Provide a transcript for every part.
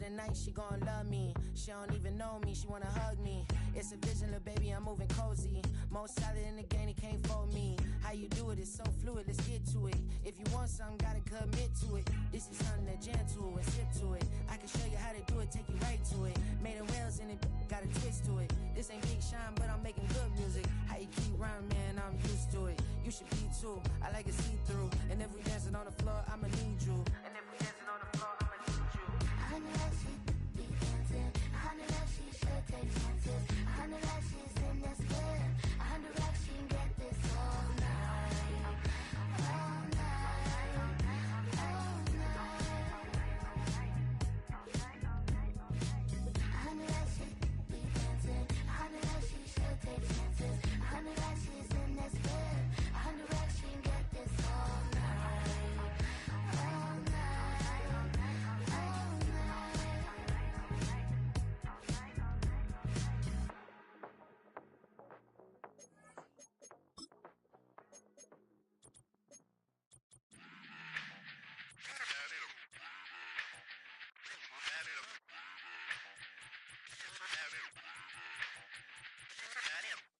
the night, she gon' love me. She don't even know me, she wanna hug me. It's a vision, little baby, I'm moving cozy. Most solid in the game, he can't fold me. How you do it, it's so fluid, let's get to it. If you want something, gotta commit to it. This is something that jam to and sip to it. I can show you how to do it, take you right to it. Made a rails and it got a twist to it. This ain't Big Shine, but I'm making good music. How you keep rhyming, man, I'm used to it. You should be too, I like it see-through. And if we dancing on the floor, I'ma need you. And if we dancing on the floor, I'ma need you. I know that she be dancing. I know that she should take chances. I know that she's in this bed. I know that she can get this all night. All night. All night. I know that she be dancing. I know that she should take chances. I know that she's in this bed. I know that she can get this all night. All night. All night.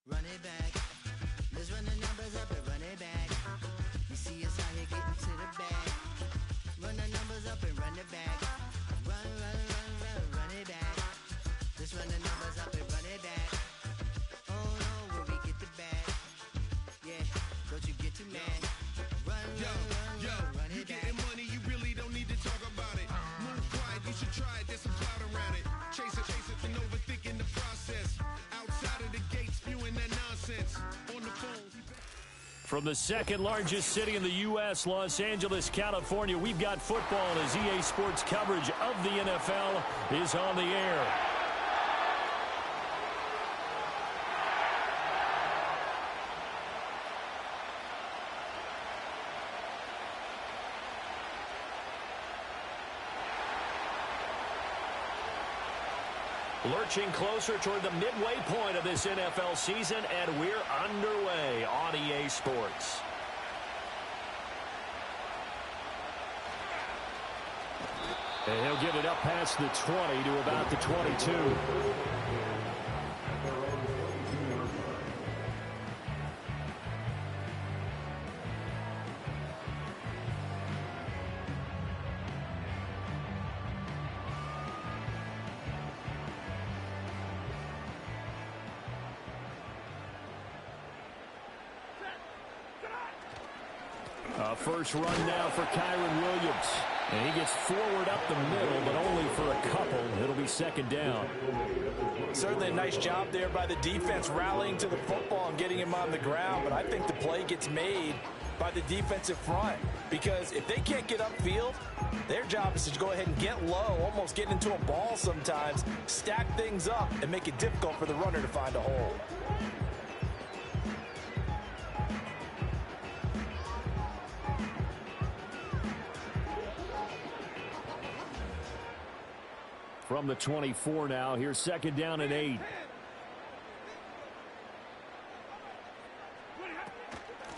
Run it back. Let's run the numbers up and run it back. You see us out here getting to the bag. Run the numbers up and run it back. Run, run, run, run, run it back. Let's run the numbers up and run it back. Oh no, where we get the bag. Yeah, don't you get too mad. Run, run, run, run, run it back. You getting money, you really don't need to talk about it. Move quiet, you should try it, there's some clout around it. Chase it, and overthinking the process. Outside of the gates, spewing that nonsense. On the phone. From the second largest city in the U.S., Los Angeles, California, we've got football as EA Sports coverage of the NFL is on the air. Lurching closer toward the midway point of this NFL season, and we're underway on EA Sports. And he'll get it up past the 20 to about the 22. First run now for Kyron Williams. And he gets forward up the middle, but only for a couple. It'll be second down. Certainly a nice job there by the defense rallying to the football and getting him on the ground. But I think the play gets made by the defensive front. Because if they can't get upfield, their job is to go ahead and get low, almost get into a ball sometimes, stack things up, and make it difficult for the runner to find a hole. From the 24 now, here's second down and 8.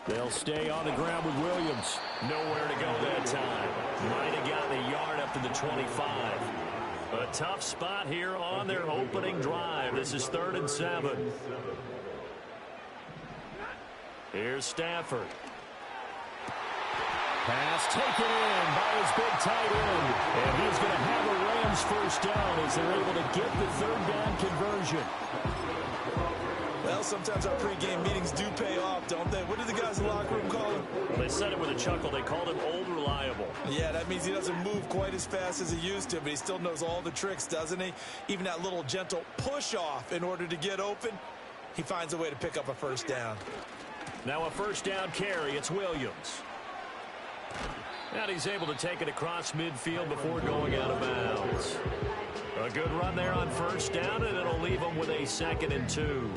They'll stay on the ground with Williams. Nowhere to go that time. Might have gotten a yard up to the 25. A tough spot here on their opening drive. This is 3rd and 7. Here's Stafford. Pass taken in by his big tight end. And he's going to have a Rams first down as they're able to get the 3rd down conversion. Well, sometimes our pregame meetings do pay off, don't they? What did the guys in the locker room call him? Well, they said it with a chuckle. They called him Old Reliable. Yeah, that means he doesn't move quite as fast as he used to, but he still knows all the tricks, doesn't he? Even that little gentle push-off in order to get open, he finds a way to pick up a first down. Now a first down carry. It's Williams. And he's able to take it across midfield before going out of bounds. A good run there on first down, and it'll leave them with a 2nd and 2.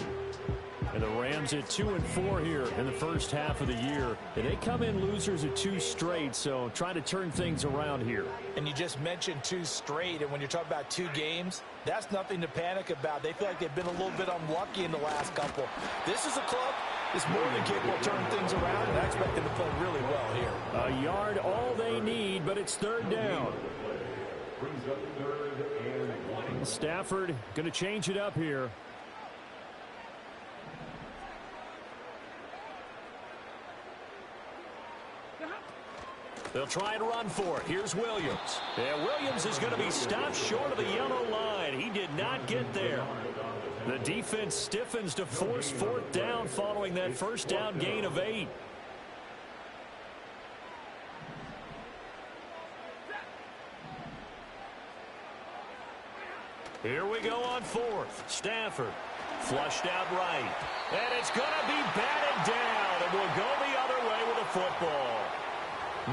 And the Rams at 2-4 here in the first half of the year. And they come in losers of 2 straight, so trying to turn things around here. And you just mentioned 2 straight, and when you're talking about 2 games, that's nothing to panic about. They feel like they've been a little bit unlucky in the last couple. This is a club that's more than capable of turning things around, and I expect them to play really well here. A yard all they need, but it's 3rd down. Stafford going to change it up here. They'll try and run for it. Here's Williams. And Williams is going to be stopped short of the yellow line. He did not get there. The defense stiffens to force fourth down following that first down gain of 8. Here we go on fourth. Stafford flushed out right. And it's going to be batted down. And will go the other way with a football.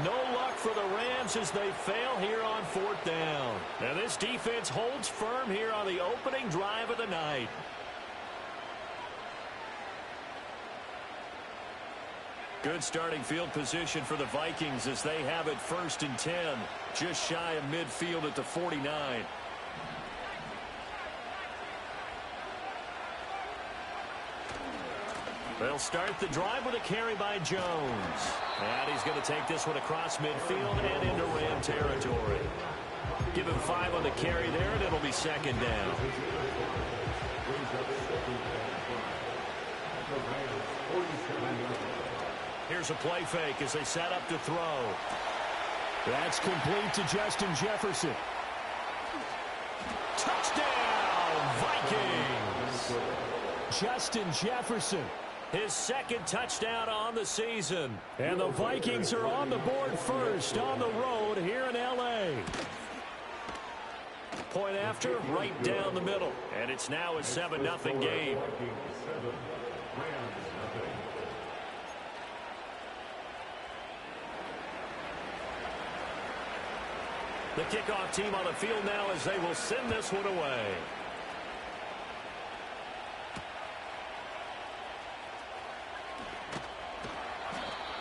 No luck for the Rams as they fail here on fourth down. And this defense holds firm here on the opening drive of the night. Good starting field position for the Vikings as they have it 1st and 10. Just shy of midfield at the 49. They'll start the drive with a carry by Jones. And he's going to take this one across midfield and into Ram territory. Give him 5 on the carry there, and it'll be 2nd down. Here's a play fake as they set up to throw. That's complete to Justin Jefferson. Touchdown, Vikings! Justin Jefferson. His 2nd touchdown on the season. And the Vikings are on the board first on the road here in L.A. Point after, right down the middle. And it's now a 7-0 game. The kickoff team on the field now as they will send this one away.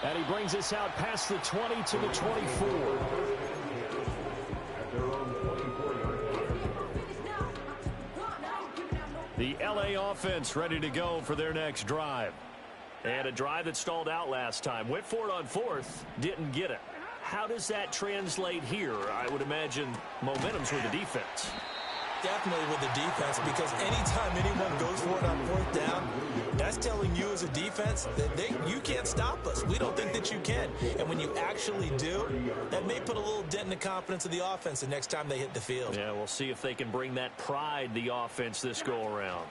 And he brings us out past the 20 to the 24. The LA offense ready to go for their next drive. And a drive that stalled out last time. Went for it on 4th, didn't get it. How does that translate here? I would imagine momentum's with the defense. Definitely with the defense, because anytime anyone goes for it on 4th down, that's telling you as a defense that you can't stop us. We don't think that you can. And when you actually do, that may put a little dent in the confidence of the offense the next time they hit the field. Yeah, we'll see if they can bring that pride, the offense, this go-around.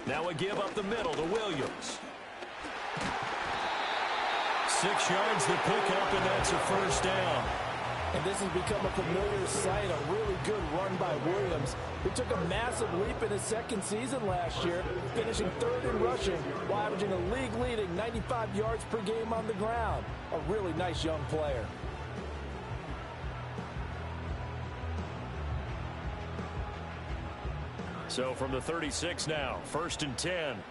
Now a give up the middle to Williams. 6 yards the pickup, and that's a 1st down. And this has become a familiar sight, a really good run by Williams, who took a massive leap in his 2nd season last year, finishing 3rd in rushing while averaging a league-leading 95 yards per game on the ground. A really nice young player. So from the 36 now, 1st and 10.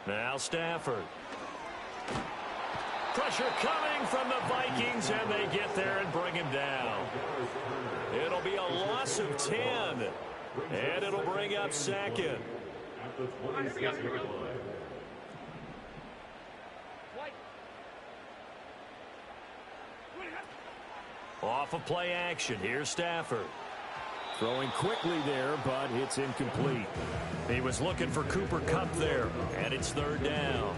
Now Stafford. Pressure coming from the Vikings, and they get there and bring him down. It'll be a loss of 10, and it'll bring up 2nd. Off of play action, here's Stafford. Throwing quickly there, but it's incomplete. He was looking for Cooper Kupp there, and it's 3rd down.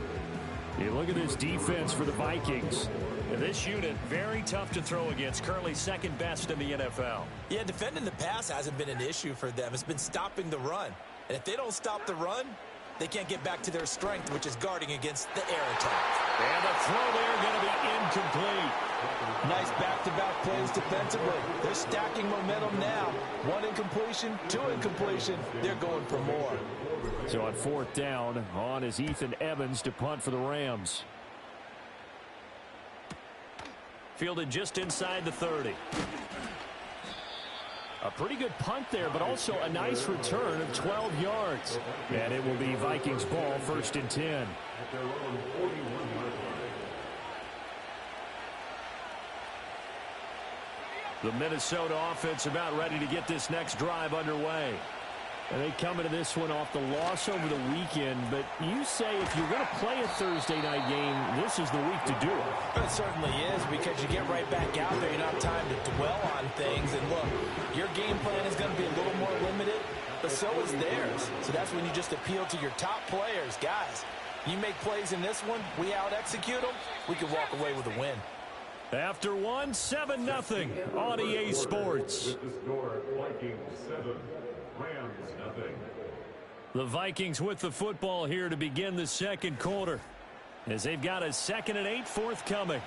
You look at this defense for the Vikings. And this unit, very tough to throw against, currently 2nd best in the NFL. Yeah, defending the pass hasn't been an issue for them. It's been stopping the run. And if they don't stop the run, they can't get back to their strength, which is guarding against the air attack. And the throw there going to be incomplete. Nice back-to-back plays defensively. They're stacking momentum now. 1 incompletion, 2 incompletion. They're going for more. So on 4th down, on is Ethan Evans to punt for the Rams. Fielded just inside the 30. A pretty good punt there, but also a nice return of 12 yards. And it will be Vikings ball, 1st and 10. The Minnesota offense about ready to get this next drive underway. And they come into this one off the loss over the weekend. But you say if you're going to play a Thursday night game, this is the week to do it. It certainly is, because you get right back out there. You don't have time to dwell on things. And look, your game plan is going to be a little more limited, but so is theirs. So that's when you just appeal to your top players. Guys, you make plays in this one, we out-execute them, we can walk away with a win. After one, 7-0 on EA Sports. The Vikings with the football here to begin the second quarter, as they've got a 2nd and 8 forthcoming.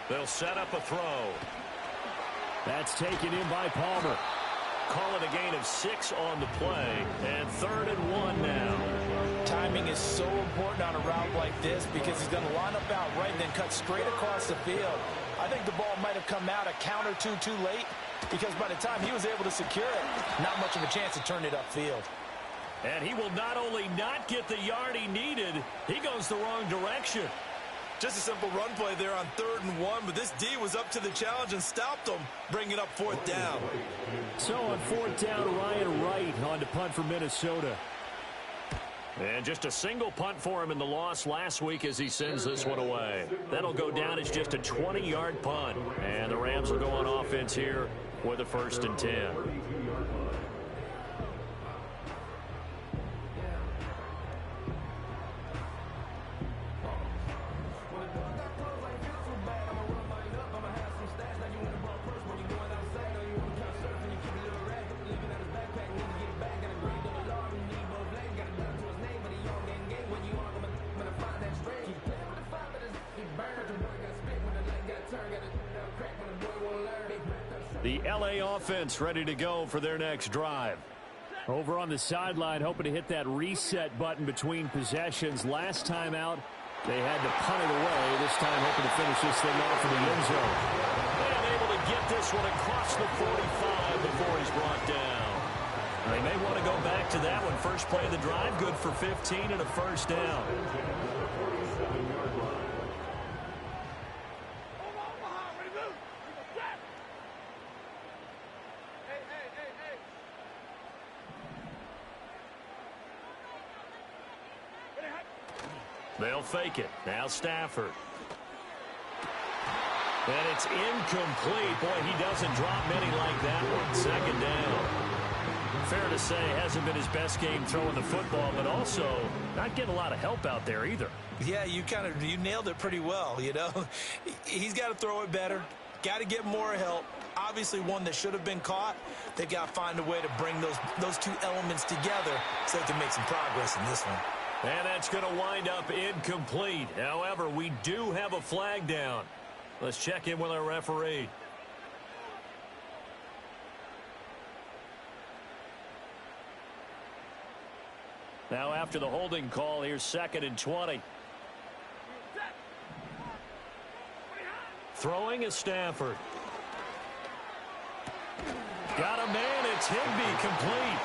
They'll set up a throw. That's taken in by Palmer. Call it a gain of 6 on the play, and 3rd and 1 now. Timing is so important on a route like this, because he's going to line up out right and then cut straight across the field. I think the ball might have come out a count or two too late, because by the time he was able to secure it, not much of a chance to turn it upfield. And he will not only not get the yard he needed, he goes the wrong direction. Just a simple run play there on 3rd and 1, but this D was up to the challenge and stopped them, bringing up 4th down. So on 4th down, Ryan Wright on to punt for Minnesota. And just a single punt for him in the loss last week as he sends this one away. That'll go down as just a 20-yard punt. And the Rams will go on offense here with a 1st and 10. The LA offense ready to go for their next drive. Over on the sideline, hoping to hit that reset button between possessions. Last time out, they had to punt it away. This time hoping to finish this thing off in the end zone. And able to get this one across the 45 before he's brought down. They may want to go back to that one. First play of the drive, good for 15 and a 1st down. They'll fake it. Now Stafford. And it's incomplete. Boy, he doesn't drop many like that one. 2nd down. Fair to say, hasn't been his best game throwing the football, but also not getting a lot of help out there either. Yeah, you nailed it pretty well, you know. He's got to throw it better. Got to get more help. Obviously one that should have been caught. They've got to find a way to bring those two elements together so they can make some progress in this one. And that's going to wind up incomplete. However, we do have a flag down. Let's check in with our referee. Now after the holding call, here's 2nd and 20. Throwing is Stafford. Got a man. It's Higbee, complete.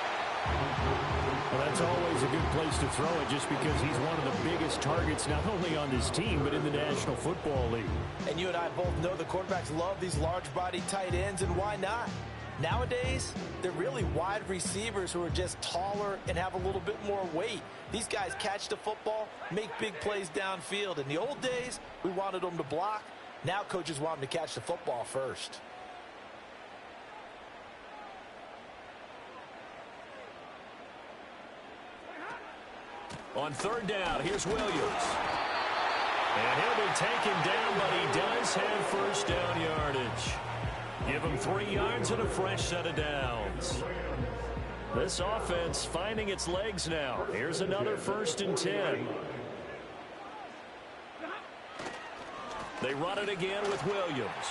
Well, that's always a good place to throw it, just because he's one of the biggest targets not only on this team but in the National Football League. And you and I both know the quarterbacks love these large-body tight ends, and why not? Nowadays, they're really wide receivers who are just taller and have a little bit more weight. These guys catch the football, make big plays downfield. In the old days, we wanted them to block. Now coaches want them to catch the football first. On 3rd down, here's Williams. And he'll be taken down, but he does have 1st down yardage. Give him 3 yards and a fresh set of downs. This offense finding its legs now. Here's another 1st and 10. They run it again with Williams.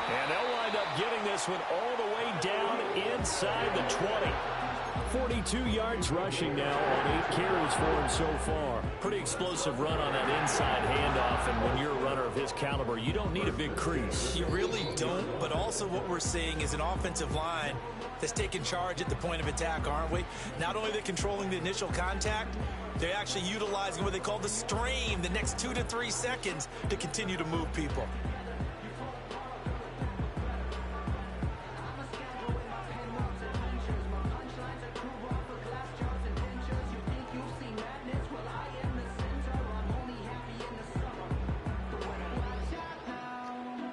And they'll wind up getting this one all the way down inside the 20. 42 yards rushing now on 8 carries for him so far. Pretty explosive run on that inside handoff, and when you're a runner of his caliber, you don't need a big crease. You really don't, but also what we're seeing is an offensive line that's taking charge at the point of attack, aren't we? Not only are they controlling the initial contact, they're actually utilizing what they call the strain, the next 2 to 3 seconds, to continue to move people.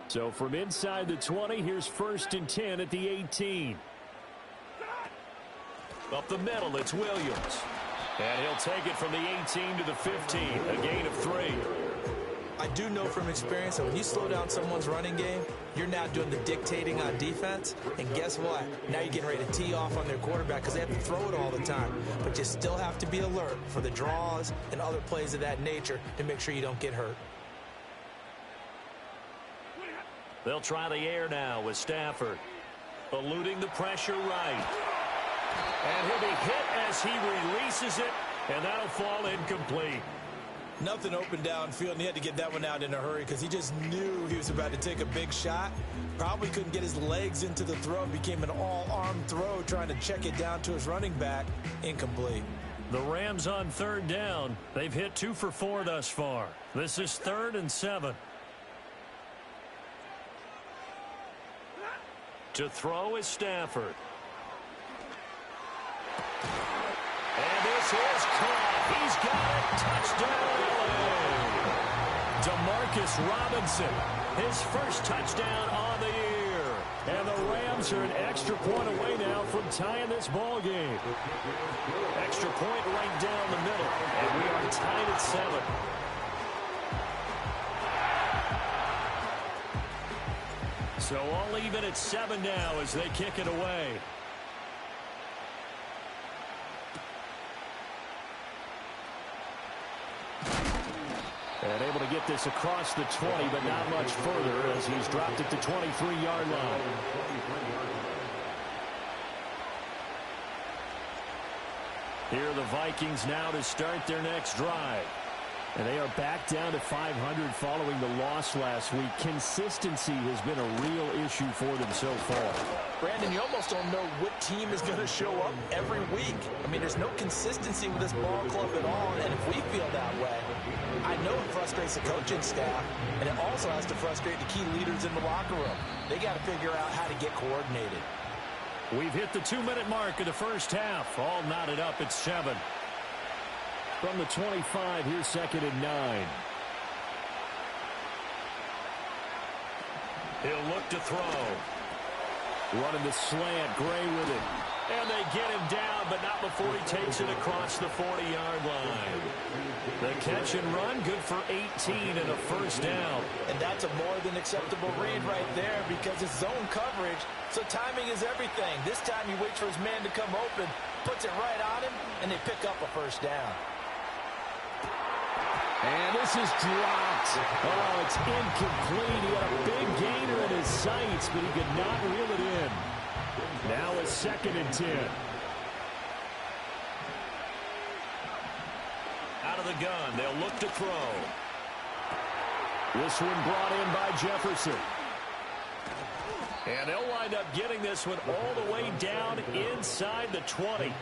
So from inside the 20, here's 1st and 10 at the 18. Up the middle, it's Williams. And he'll take it from the 18 to the 15, a gain of 3. I do know from experience that when you slow down someone's running game, you're now doing the dictating on defense. And guess what? Now you're getting ready to tee off on their quarterback because they have to throw it all the time. But you still have to be alert for the draws and other plays of that nature to make sure you don't get hurt. They'll try the air now with Stafford. Eluding the pressure right. And he'll be hit as he releases it, and that'll fall incomplete. Nothing open downfield, and he had to get that one out in a hurry because he just knew he was about to take a big shot. Probably couldn't get his legs into the throw. Became an all-arm throw trying to check it down to his running back. Incomplete. The Rams on 3rd down. They've hit 2 for 4 thus far. This is 3rd and 7. To throw is Stafford. And this is caught. He's got it. Touchdown, LA. Demarcus Robinson, his first touchdown on the year. And the Rams are an extra point away now from tying this ball game. Extra point right down the middle. And we are tied at 7. So all even at 7 now as they kick it away. And able to get this across the 20, but not much further as he's dropped it to 23-yard line. Here are the Vikings now to start their next drive. And they are back down to 500 following the loss last week. Consistency has been a real issue for them so far. Brandon, you almost don't know what team is going to show up every week. I mean, there's no consistency with this ball club at all, and if we feel that way, I know it frustrates the coaching staff, and it also has to frustrate the key leaders in the locker room. They got to figure out how to get coordinated. We've hit the 2-minute mark of the first half. All knotted up at 7. From the 25, here's 2nd and 9. He'll look to throw. Running the slant, Gray with it. And they get him down, but not before he takes it across the 40-yard line. The catch and run, good for 18 and a first down. And that's a more than acceptable read right there because it's zone coverage, so timing is everything. This time he waits for his man to come open, puts it right on him, and they pick up a first down. And this is dropped. Oh, it's incomplete. He had a big gainer in his sights, but he could not reel it in. Now it's 2nd and 10. Out of the gun, they'll look to throw. This one brought in by Jefferson. And they'll wind up getting this one all the way down inside the 20.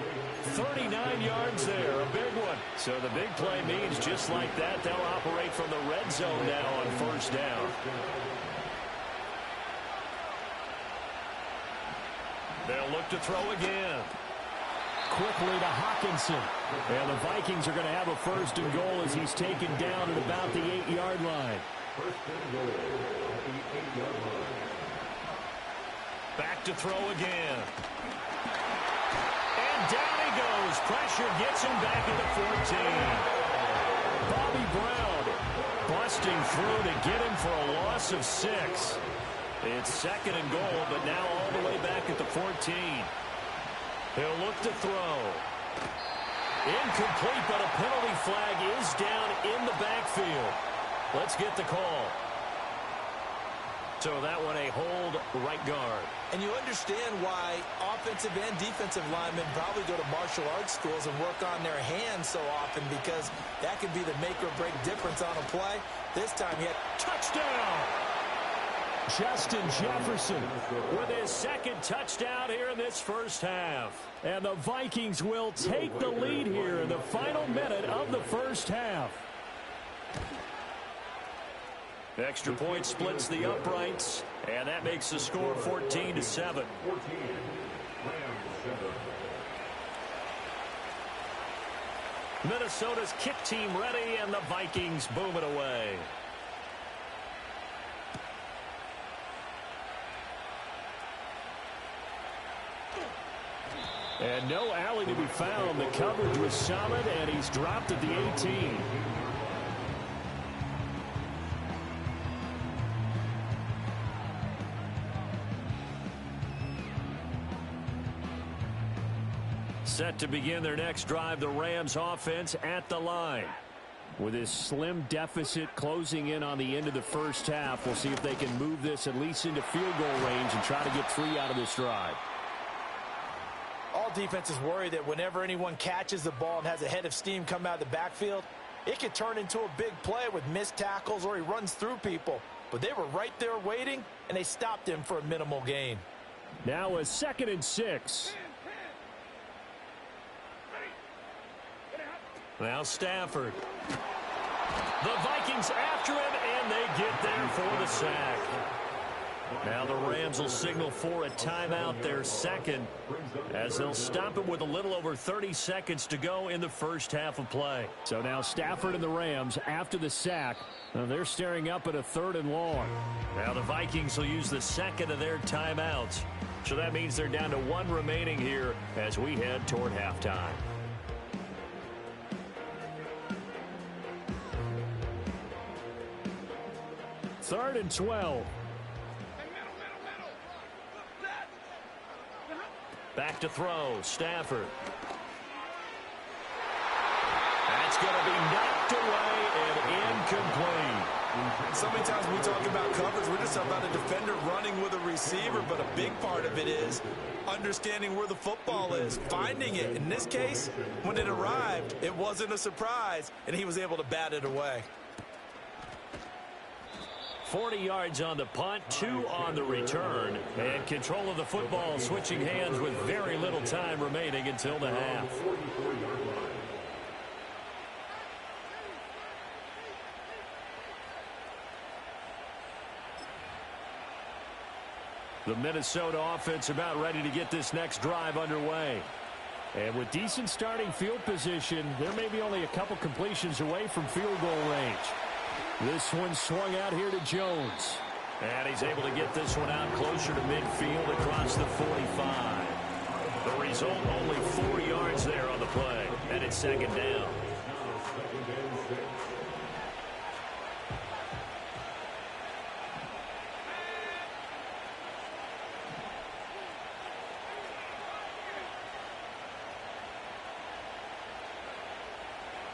39 yards there, a big one. So the big play means just like that, they'll operate from the red zone now on first down. They'll look to throw again. Quickly to Hawkinson. And the Vikings are going to have a 1st and goal as he's taken down at about the 8-yard line. 1st and goal at the 8-yard line. Back to throw again. And down he goes. Pressure gets him back at the 14. Bobby Brown busting through to get him for a loss of 6. It's 2nd and goal, but now all the way back at the 14. He'll look to throw. Incomplete, but a penalty flag is down in the backfield. Let's get the call. So that one a hold right guard. And you understand why offensive and defensive linemen probably go to martial arts schools and work on their hands so often, because that can be the make or break difference on a play. This time he had touchdown. Justin Jefferson with his second touchdown here in this first half. And the Vikings will take the lead here in the final minute of the first half. Extra point splits the uprights, and that makes the score 14-7. Minnesota's kick team ready, and the Vikings boom it away. And no alley to be found. The coverage was solid, and he's dropped at the 18. Set to begin their next drive, the Rams offense at the line. With this slim deficit closing in on the end of the first half, we'll see if they can move this at least into field goal range and try to get 3 out of this drive. All defenses worry that whenever anyone catches the ball and has a head of steam come out of the backfield, it could turn into a big play with missed tackles or he runs through people. But they were right there waiting, and they stopped him for a minimal gain. Now a 2nd and 6. Now Stafford. The Vikings after him, and they get there for the sack. Now the Rams will signal for a timeout, their second, as they'll stop it with a little over 30 seconds to go in the first half of play. So now Stafford and the Rams, after the sack, they're staring up at a 3rd and long. Now the Vikings will use the second of their timeouts. So that means they're down to 1 remaining here as we head toward halftime. Third and 12. Back to throw. Stafford. That's going to be knocked away and incomplete. So many times when we talk about coverage, we're just talking about a defender running with a receiver, but a big part of it is understanding where the football is, finding it. In this case, when it arrived, it wasn't a surprise, and he was able to bat it away. 40 yards on the punt, 2 on the return, and control of the football switching hands with very little time remaining until the half. The Minnesota offense about ready to get this next drive underway. And with decent starting field position, there may be only a couple completions away from field goal range. This one swung out here to Jones. And he's able to get this one out closer to midfield across the 45. The result, only 4 yards there on the play. And it's 2nd down.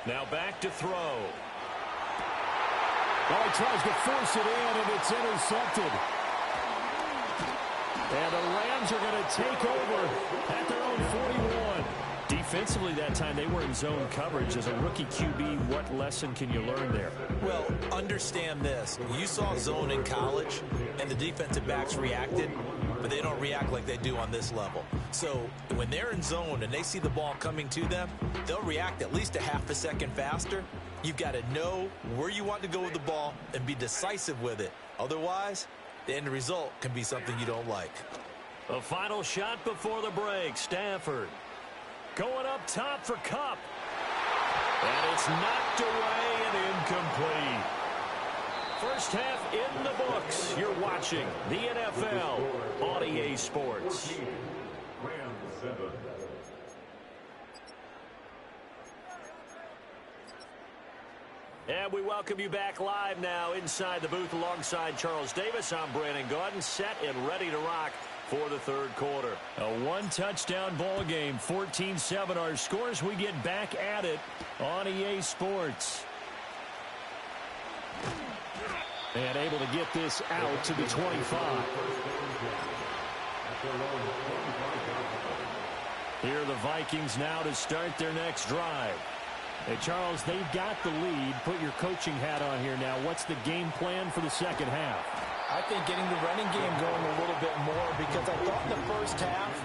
Now back to throw. Well, he tries to force it in, and it's intercepted. And the Rams are going to take over at their own 41. Defensively that time, they were in zone coverage. As a rookie QB, what lesson can you learn there? Well, understand this. You saw zone in college, and the defensive backs reacted, but they don't react like they do on this level. So when they're in zone and they see the ball coming to them, they'll react at least a half a second faster. You've got to know where you want to go with the ball and be decisive with it. Otherwise, the end result can be something you don't like. A final shot before the break. Stafford going up top for Kupp. And it's knocked away and incomplete. First half in the books. You're watching the NFL on EA Sports. And we welcome you back live now inside the booth alongside Charles Davis. I'm Brandon Gaudin, set and ready to rock for the third quarter. A one-touchdown ball game, 14-7 our scores. We get back at it on EA Sports. And able to get this out to the 25. Here are the Vikings now to start their next drive. Hey, Charles, they've got the lead. Put your coaching hat on here now. What's the game plan for the second half? I think getting the running game going a little bit more, because I thought in the first half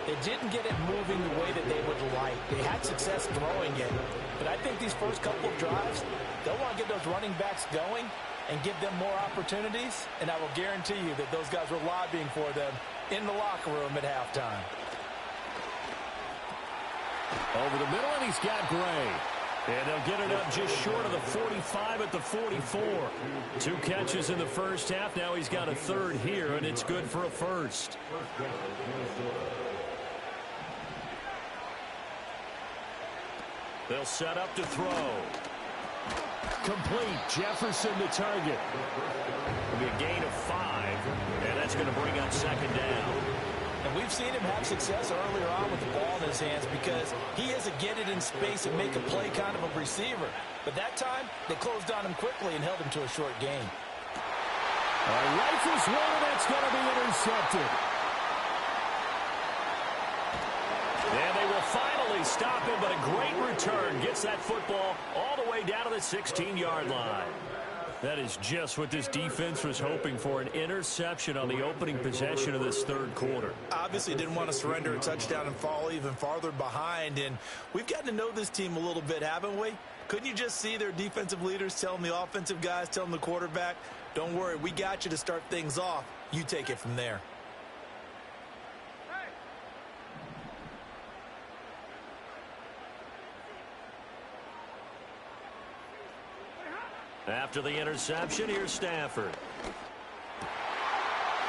they didn't get it moving the way that they would like. They had success throwing it, but I think these first couple of drives, they'll want to get those running backs going and give them more opportunities, and I will guarantee you that those guys were lobbying for them in the locker room at halftime. Over the middle, and he's got Gray. And they'll get it up just short of the 45 at the 44. 2 catches in the first half. Now he's got a third here, and it's good for a first. They'll set up to throw. Complete. Jefferson the target. It'll be a gain of 5, and that's going to bring up second down. And we've seen him have success earlier on with the ball in his hands because he is a get it in space and make a play kind of a receiver. But that time, they closed on him quickly and held him to a short gain. Rifles one, and that's going to be intercepted. And they will finally stop him, but a great return. Gets that football all the way down to the 16-yard line. That is just what this defense was hoping for, an interception on the opening possession of this third quarter. Obviously didn't want to surrender a touchdown and fall even farther behind, and we've gotten to know this team a little bit, haven't we? Couldn't you just see their defensive leaders telling the offensive guys, telling the quarterback, don't worry, we got you to start things off. You take it from there. After the interception, here's Stafford.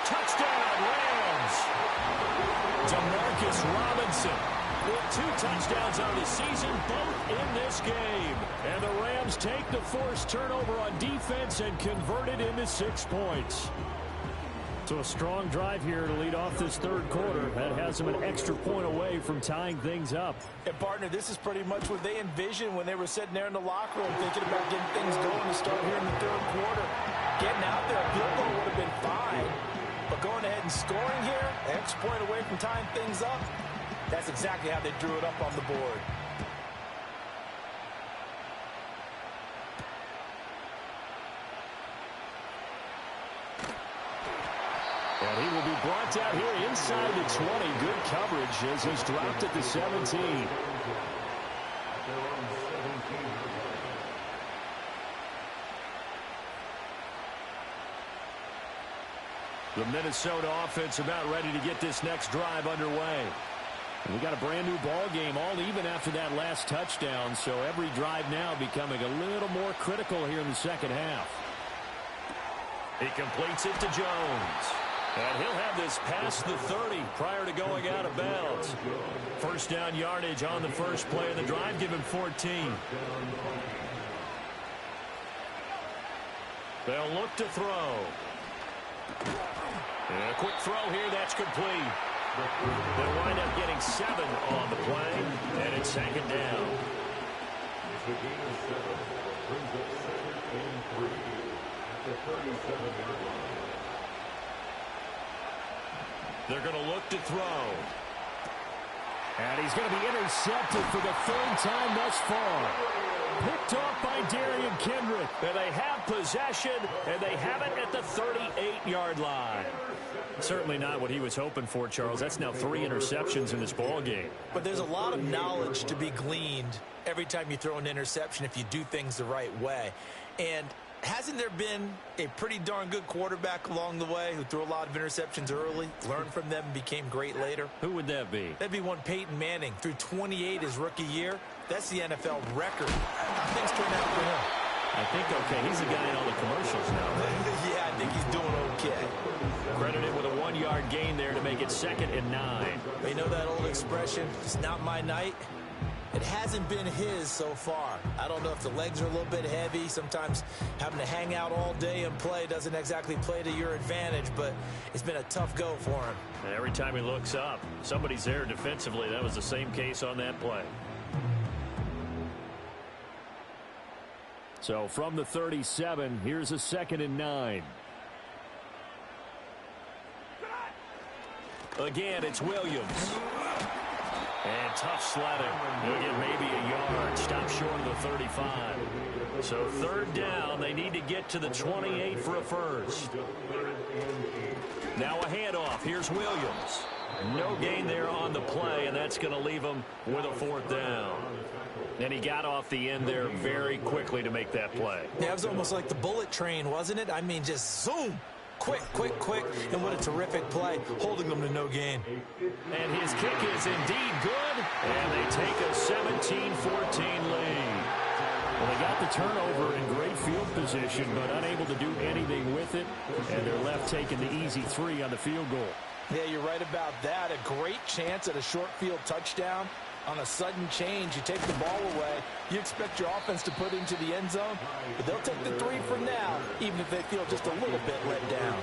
Touchdown, Rams! Demarcus Robinson with 2 touchdowns on the season, both in this game. And the Rams take the forced turnover on defense and convert it into 6 points. So a strong drive here to lead off this third quarter. That has them an extra point away from tying things up. And, partner, this is pretty much what they envisioned when they were sitting there in the locker room thinking about getting things going to start here in the third quarter. Getting out there, a field goal would have been fine. But going ahead and scoring here, an extra point away from tying things up, that's exactly how they drew it up on the board. And he will be brought down here inside the 20. Good coverage as he's dropped at the 17. The Minnesota offense about ready to get this next drive underway. And we got a brand new ball game, all even after that last touchdown. So every drive now becoming a little more critical here in the second half. He completes it to Jones. And he'll have this past the 30 prior to going out of bounds. First down yardage on the first play of the drive. Give him 14. They'll look to throw. And a quick throw here. That's complete. They'll wind up getting 7 on the play. And it's second down. It's a gain of 7. Brings up 2nd and 3 at the 37-yard line. They're going to look to throw. And he's going to be intercepted for the 3rd time thus far. Picked off by Darian Kendrick. And they have possession, and they have it at the 38-yard line. Certainly not what he was hoping for, Charles. That's now 3 interceptions in this ball game. But there's a lot of knowledge to be gleaned every time you throw an interception if you do things the right way. And hasn't there been a pretty darn good quarterback along the way who threw a lot of interceptions early, learned from them, and became great later? Who would that be? That'd be one Peyton Manning. Threw 28 his rookie year. That's the NFL record. How things turn out for him? I think okay. He's the guy in all the commercials now, right? Yeah, I think he's doing okay. Credited with a 1-yard gain there to make it 2nd and 9. You know that old expression, it's not my night? It hasn't been his so far. I don't know if the legs are a little bit heavy. Sometimes having to hang out all day and play doesn't exactly play to your advantage, but it's been a tough go for him. And every time he looks up, somebody's there defensively. That was the same case on that play. So from the 37, here's a 2nd and 9. Again, it's Williams. And tough sledding. He'll get maybe a yard. Stop short of the 35. So 3rd down. They need to get to the 28 for a first. Now a handoff. Here's Williams. No gain there on the play, and that's going to leave him with a 4th down. And he got off the end there very quickly to make that play. Yeah, it was almost like the bullet train, wasn't it? I mean, just zoom. Quick, quick, quick. And what a terrific play, holding them to no gain. And his kick is indeed good. And they take a 17-14 lead. Well, they got the turnover in great field position, but unable to do anything with it. And they're left taking the easy 3 on the field goal. Yeah, you're right about that. A great chance at a short field touchdown. On a sudden change, you take the ball away. You expect your offense to put into the end zone, but they'll take the 3 for now, even if they feel just a little bit let down.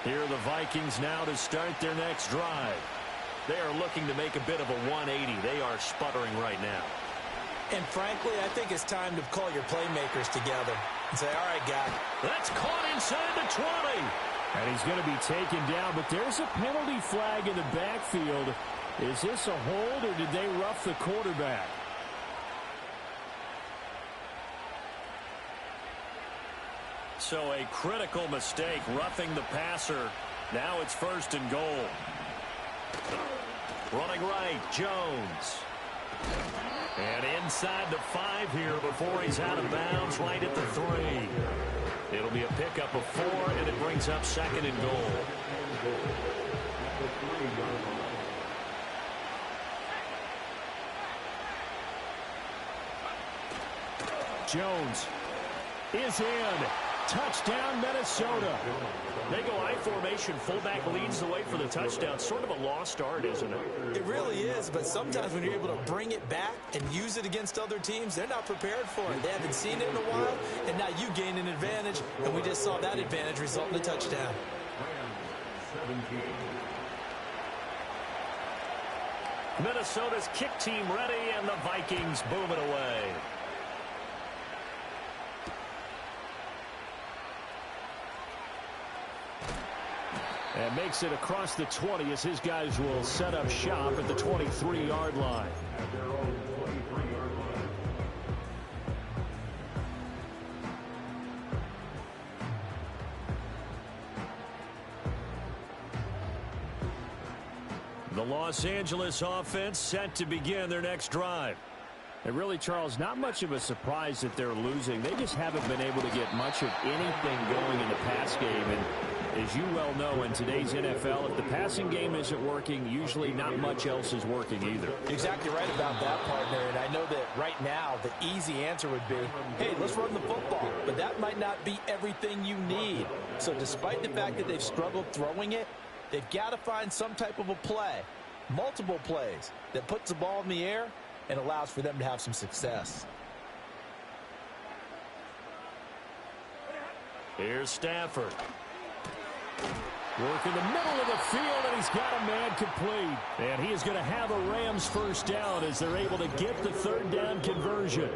Here are the Vikings now to start their next drive. They are looking to make a bit of a 180. They are sputtering right now. And frankly, I think it's time to call your playmakers together and say, all right, guy. That's caught inside the 20. And he's going to be taken down, but there's a penalty flag in the backfield. Is this a hold, or did they rough the quarterback? So a critical mistake, roughing the passer. Now it's 1st and goal. Running right, Jones. And inside the 5 here before he's out of bounds, right at the 3. It'll be a pickup of 4, and it brings up 2nd and goal. Jones is in. Touchdown, Minnesota. They go I formation. Fullback leads the way for the touchdown. Sort of a lost art, isn't it? It really is, but sometimes when you're able to bring it back and use it against other teams, they're not prepared for it. They haven't seen it in a while, and now you gain an advantage, and we just saw that advantage result in a touchdown. Minnesota's kick team ready, and the Vikings boom it away. And makes it across the 20 as his guys will set up shop at the 23-yard line. The Los Angeles offense set to begin their next drive. And really, Charles, not much of a surprise that they're losing. They just haven't been able to get much of anything going in the pass game. And as you well know, in today's NFL, if the passing game isn't working, usually not much else is working either. Exactly right about that, partner. And I know that right now the easy answer would be, hey, let's run the football. But that might not be everything you need. So despite the fact that they've struggled throwing it, they've got to find some type of a play, multiple plays, that puts the ball in the air and allows for them to have some success. Here's Stafford. Work in the middle of the field, and he's got a man complete. And he is going to have a Rams first down as they're able to get the 3rd down conversion.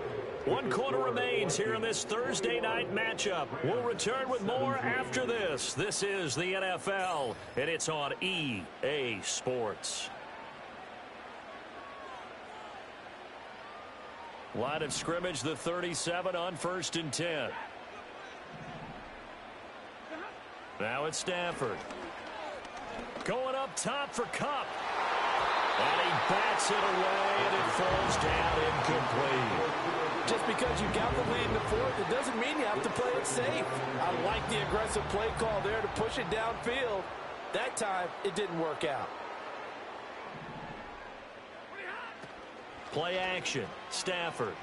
1 quarter remains here in this Thursday night matchup. We'll return with more after this. This is the NFL, and it's on EA Sports. Line of scrimmage, the 37 on 1st and 10. Now it's Stafford. Going up top for Kupp. And he bats it away, and it falls down incomplete. Just because you got the lead in the 4th, it doesn't mean you have to play it safe. I like the aggressive play call there to push it downfield. That time, it didn't work out. Play action. Stafford.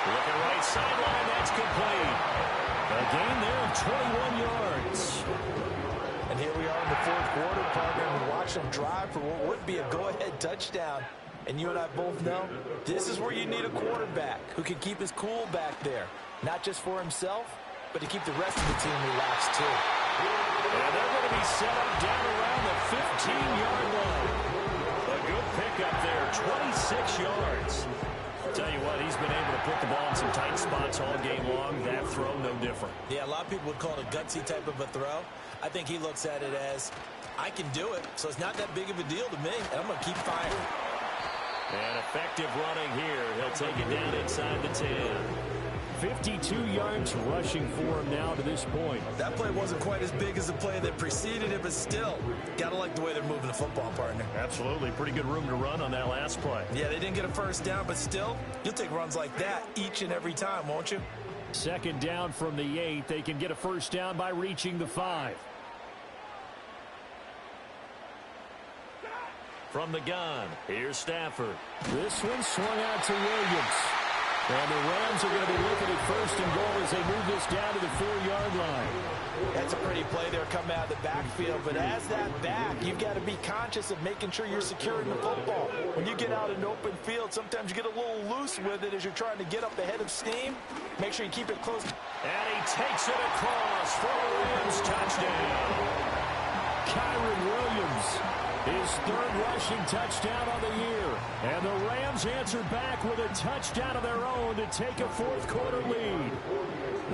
Looking right sideline. That's complete. A gain there of 21 yards. And here we are in the 4th quarter, partner, and we watch them drive for what would be a go-ahead touchdown. And you and I both know this is where you need a quarterback who can keep his cool back there. Not just for himself, but to keep the rest of the team relaxed too. And they're going to be set up down around the 15-yard line. A good pickup there, 26 yards. Tell you what, he's been able to put the ball in some tight spots all game long. That throw, no different. Yeah, a lot of people would call it a gutsy type of a throw. I think he looks at it as, I can do it, so it's not that big of a deal to me, and I'm going to keep firing. And effective running here. He'll take it down inside the 10. 52 yards rushing for him now to this point. That play wasn't quite as big as the play that preceded it, but still, got to like the way they're moving the football, partner. Absolutely. Pretty good room to run on that last play. Yeah, they didn't get a first down, but still, you'll take runs like that each and every time, won't you? Second down from the 8. They can get a first down by reaching the 5. From the gun, here's Stafford. This one swung out to Williams. And the Rams are going to be looking at first and goal as they move this down to the 4-yard line. That's a pretty play there coming out of the backfield. But as that back, you've got to be conscious of making sure you're securing the football. When you get out in open field, sometimes you get a little loose with it as you're trying to get up ahead of steam. Make sure you keep it close. And he takes it across for a Rams touchdown. Kyron Williams, his third rushing touchdown on the year. And the Rams answer back with a touchdown of their own to take a fourth-quarter lead.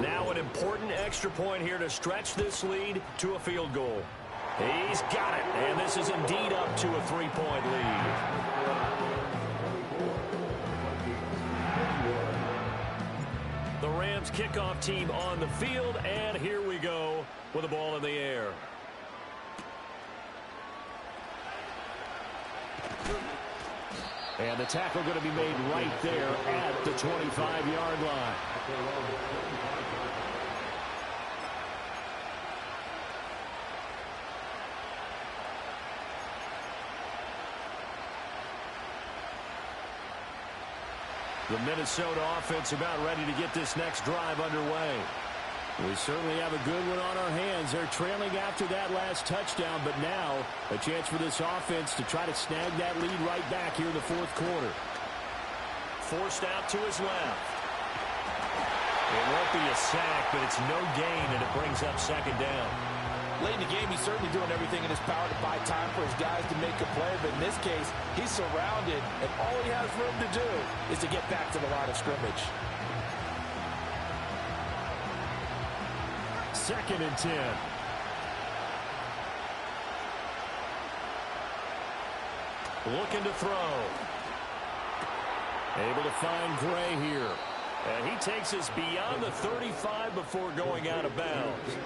Now an important extra point here to stretch this lead to a field goal. He's got it, and this is indeed up to a 3-point lead. The Rams kickoff team on the field, and here we go with the ball in the air. And the tackle going to be made right there at the 25-yard line. The Minnesota offense about ready to get this next drive underway. We certainly have a good one on our hands. They're trailing after that last touchdown, but now a chance for this offense to try to snag that lead right back here in the fourth quarter. Forced out to his left. It won't be a sack, but it's no gain, and it brings up second down. Late in the game, he's certainly doing everything in his power to buy time for his guys to make a play, but in this case, he's surrounded, and all he has room to do is to get back to the line of scrimmage. Second and 10. Looking to throw. Able to find Gray here. And he takes us beyond the 35 before going out of bounds.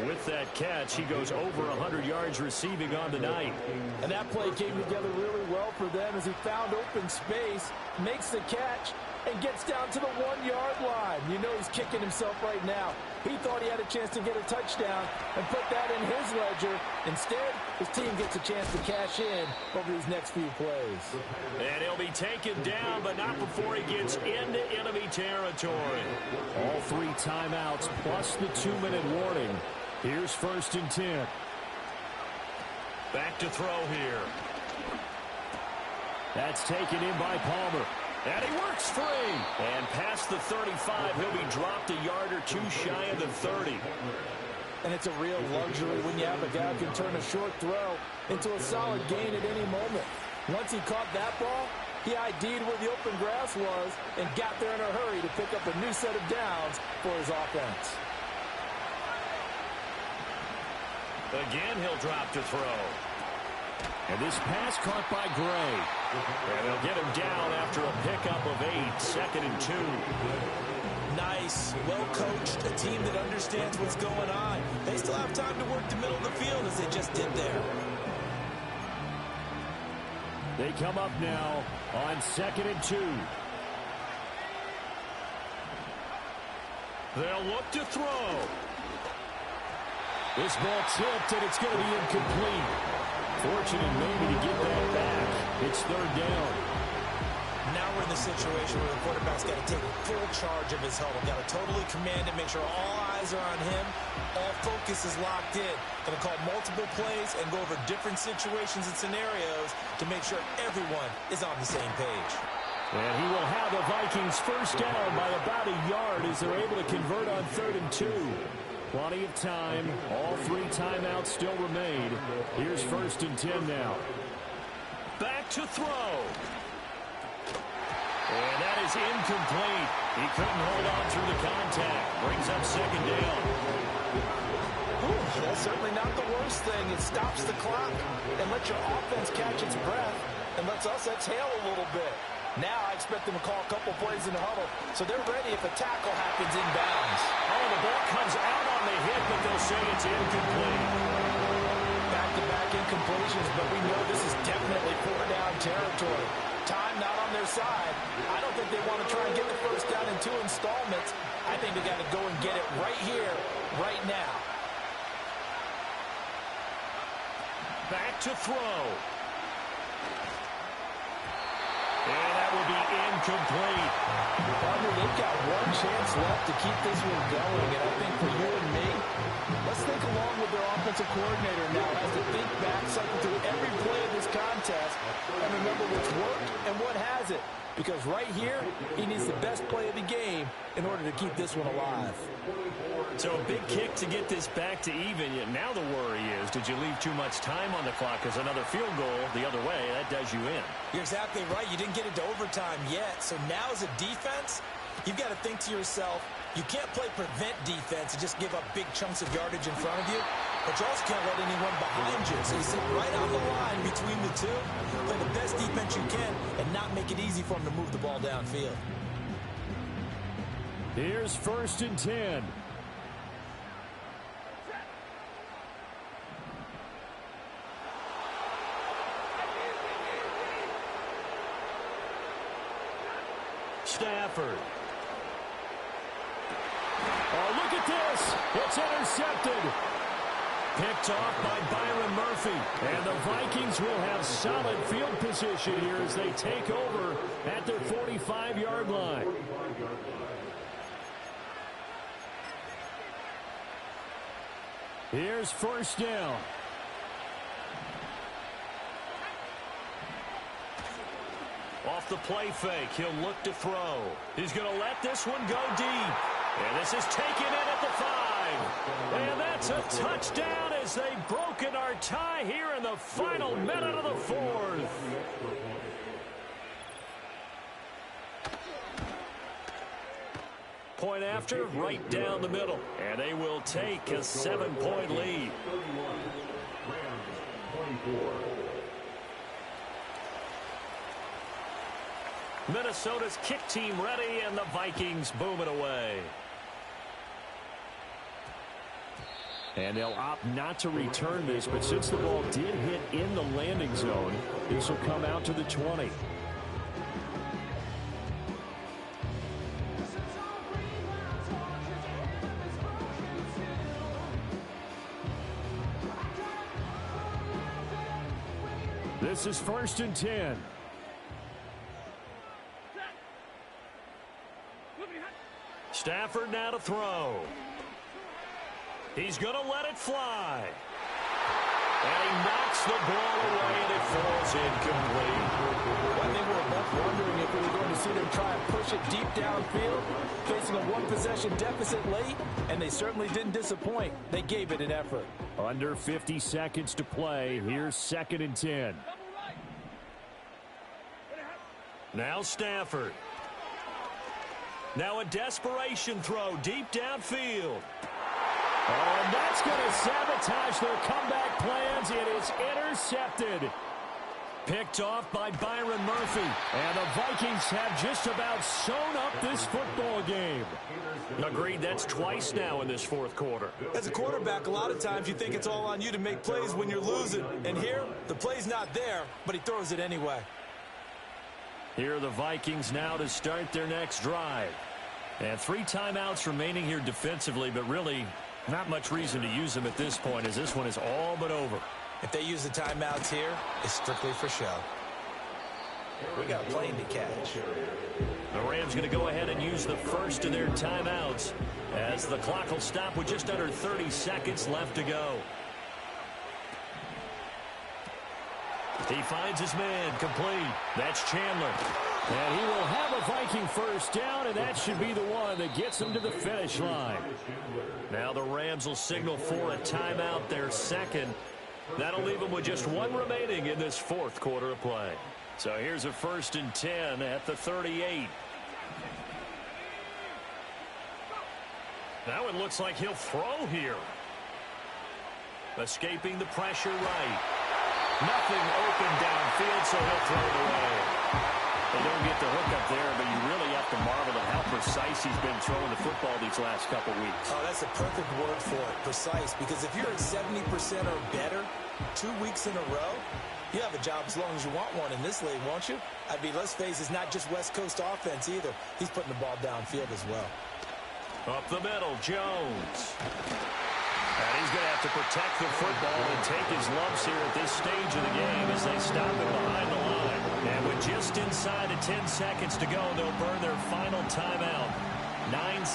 With that catch, he goes over 100 yards receiving on the night. And that play came together really well for them as he found open space, makes the catch, and gets down to the 1-yard line. You know he's kicking himself right now. He thought he had a chance to get a touchdown and put that in his ledger. Instead, his team gets a chance to cash in over these next few plays. And he'll be taken down, but not before he gets into enemy territory. All 3 timeouts plus the 2-minute warning. Here's first and 10. Back to throw here. That's taken in by Palmer. And he works free. And past the 35, he'll be dropped a yard or two shy of the 30. And it's a real luxury when you have a guy who can turn a short throw into a solid gain at any moment. Once he caught that ball, he ID'd where the open grass was and got there in a hurry to pick up a new set of downs for his offense. Again, he'll drop to throw. And this pass caught by Gray. And they'll get him down after a pickup of 8, second and 2. Nice, well-coached, a team that understands what's going on. They still have time to work the middle of the field as they just did there. They come up now on second and 2. They'll look to throw. This ball tipped, and it's going to be incomplete. Fortunate maybe to get that back. It's third down. Now we're in the situation where the quarterback's got to take full charge of his huddle. Got to totally command it, make sure all eyes are on him. All focus is locked in. Going to call multiple plays and go over different situations and scenarios to make sure everyone is on the same page. And he will have the Vikings first down by about a yard as they're able to convert on 3rd and 2. Plenty of time. All 3 timeouts still remain. Here's 1st and 10 now. Back to throw. And that is incomplete. He couldn't hold on through the contact. Brings up 2nd down. Ooh, that's certainly not the worst thing. It stops the clock and lets your offense catch its breath and lets us exhale a little bit. Now I expect them to call a couple plays in the huddle, so they're ready if a tackle happens inbounds. Oh, the ball comes out on the hit, but they'll say it's incomplete. Back-to-back incompletions, but we know this is definitely 4-down territory. Time not on their side. I don't think they want to try and get the 1st down in 2 installments. I think they got to go and get it right here, right now. Back to throw. And that will be incomplete. Partner, they've got 1 chance left to keep this one going, and I think for you and me, let's think along with their offensive coordinator now as to think back, cycle through every play of this contest, and remember what's worked and what hasn't. Because right here, he needs the best play of the game in order to keep this one alive. So a big kick to get this back to even. Yet now the worry is, did you leave too much time on the clock? Because another field goal the other way, that does you in. You're exactly right. You didn't get into overtime yet. So now as a defense, you've got to think to yourself, you can't play prevent defense and just give up big chunks of yardage in front of you. But you also can't let anyone behind you. So you sit right on the line between the two, play the best defense you can, and not make it easy for them to move the ball downfield. Here's 1st and 10. Stafford. Oh, look at this. It's intercepted. Picked off by Byron Murphy. And the Vikings will have solid field position here as they take over at their 45-yard line. Here's 1st down. Off the play fake, he'll look to throw. He's going to let this one go deep. And this is taken in at the 5. And that's a touchdown as they've broken our tie here in the final minute of the 4th. Point after, right down the middle. And they will take a 7-point lead. Minnesota's kick team ready, and the Vikings boom it away. And they'll opt not to return this, but since the ball did hit in the landing zone, this will come out to the 20. This is 1st and 10. Stafford now to throw. He's going to let it fly. And he knocks the ball away, and it falls incomplete. I think we're left wondering if we were going to see them try and push it deep downfield, facing a 1-possession deficit late, and they certainly didn't disappoint. They gave it an effort. Under 50 seconds to play. Here's 2nd and 10. Now Stafford. Now a desperation throw deep downfield. Oh, and that's going to sabotage their comeback plans. It is intercepted. Picked off by Byron Murphy. And the Vikings have just about sewn up this football game. Agreed, that's twice now in this 4th quarter. As a quarterback, a lot of times you think it's all on you to make plays when you're losing. And here, the play's not there, but he throws it anyway. Here are the Vikings now to start their next drive. And 3 timeouts remaining here defensively, but really not much reason to use them at this point as this one is all but over. If they use the timeouts here, it's strictly for show. We got a plane to catch. The Rams going to go ahead and use the first of their timeouts as the clock will stop with just under 30 seconds left to go. He finds his man complete. That's Chandler. And he will have a Viking first down, and that should be the one that gets him to the finish line. Now the Rams will signal for a timeout, their second. That'll leave them with just one remaining in this fourth quarter of play. So here's a 1st and 10 at the 38. Now it looks like he'll throw here. Escaping the pressure right. Nothing open downfield, so he'll throw it away. They don't get the hook up there, but you really have to marvel at how precise he's been throwing the football these last couple weeks. Oh, that's a perfect word for it, precise, because if you're at 70% or better 2 weeks in a row, you have a job as long as you want one in this league, won't you? I mean, let's face it, it's not just West Coast offense either. He's putting the ball downfield as well. Up the middle, Jones. And he's going to have to protect the football and take his lumps here at this stage of the game as they stop him behind the line. And with just inside of 10 seconds to go, they'll burn their final timeout. 9